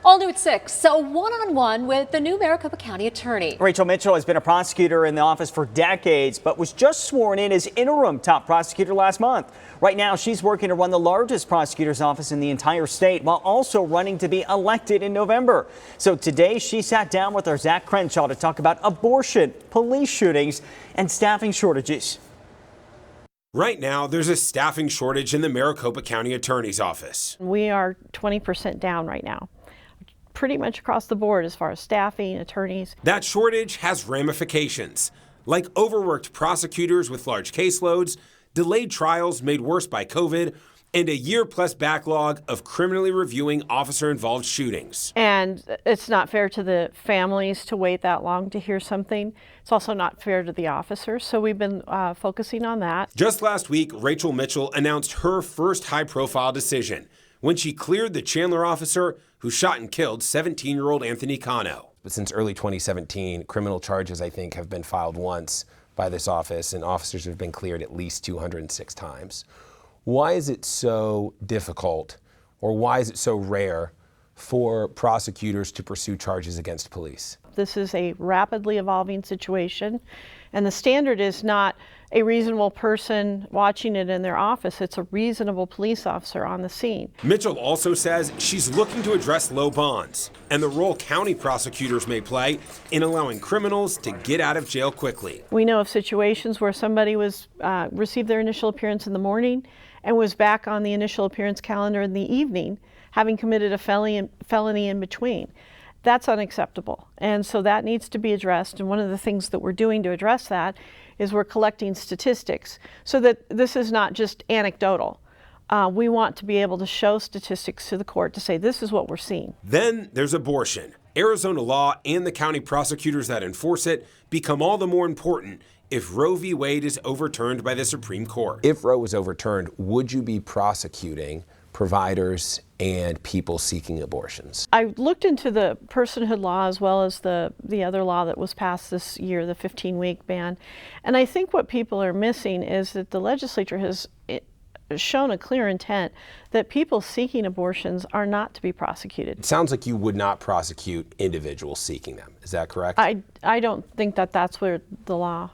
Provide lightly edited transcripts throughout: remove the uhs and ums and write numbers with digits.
All new at 6, so one-on-one with the new Maricopa County Attorney. Rachel Mitchell has been a prosecutor in the office for decades, but was just sworn in as interim top prosecutor last month. Right now, she's working to run the largest prosecutor's office in the entire state, while also running to be elected in November. So today, she sat down with our Zach Crenshaw to talk about abortion, police shootings, and staffing shortages. Right now, there's a staffing shortage in the Maricopa County Attorney's office. We are 20% down right now, pretty much across the board as far as staffing, attorneys. That shortage has ramifications, like overworked prosecutors with large caseloads, delayed trials made worse by COVID, and a year-plus backlog of criminally reviewing officer-involved shootings. And it's not fair to the families to wait that long to hear something. It's also not fair to the officers, so we've been focusing on that. Just last week, Rachel Mitchell announced her first high-profile decision when she cleared the Chandler officer who shot and killed 17-year-old Anthony Cano. But since early 2017, criminal charges, I think, have been filed once by this office, and officers have been cleared at least 206 times. Why is it so difficult, or why is it so rare for prosecutors to pursue charges against police? This is a rapidly evolving situation, and the standard is not a reasonable person watching it in their office. It's a reasonable police officer on the scene. Mitchell also says she's looking to address low bonds and the role county prosecutors may play in allowing criminals to get out of jail quickly. We know of situations where somebody was received their initial appearance in the morning and was back on the initial appearance calendar in the evening, having committed a felony in between. That's unacceptable, and so that needs to be addressed. And one of the things that we're doing to address that is we're collecting statistics so that this is not just anecdotal. We want to be able to show statistics to the court to say this is what we're seeing. Then there's abortion. Arizona law and the county prosecutors that enforce it become all the more important if Roe v. Wade is overturned by the Supreme Court. If Roe was overturned, would you be prosecuting providers and people seeking abortions? I looked into the personhood law as well as the other law that was passed this year, the 15-week ban. And I think what people are missing is that the legislature has shown a clear intent that people seeking abortions are not to be prosecuted. It sounds like you would not prosecute individuals seeking them. Is that correct? I don't think that that's where the law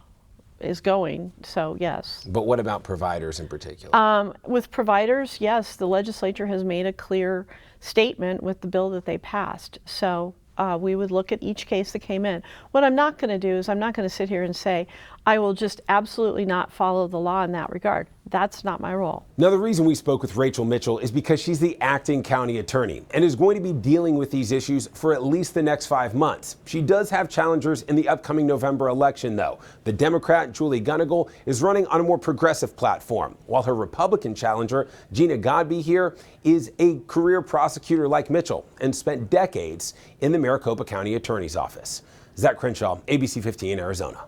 is going, so yes. But what about providers in particular? With providers, yes, the legislature has made a clear statement with the bill that they passed. So we would look at each case that came in. What I'm not going to do is I'm not going to sit here and say, I will just absolutely not follow the law in that regard. That's not my role. Now, the reason we spoke with Rachel Mitchell is because she's the acting county attorney and is going to be dealing with these issues for at least the next 5 months. She does have challengers in the upcoming November election, though. The Democrat, Julie Gunnigal, is running on a more progressive platform, while her Republican challenger, Gina Godby here, is a career prosecutor like Mitchell and spent decades in the Maricopa County Attorney's office. Zach Crenshaw, ABC 15, Arizona.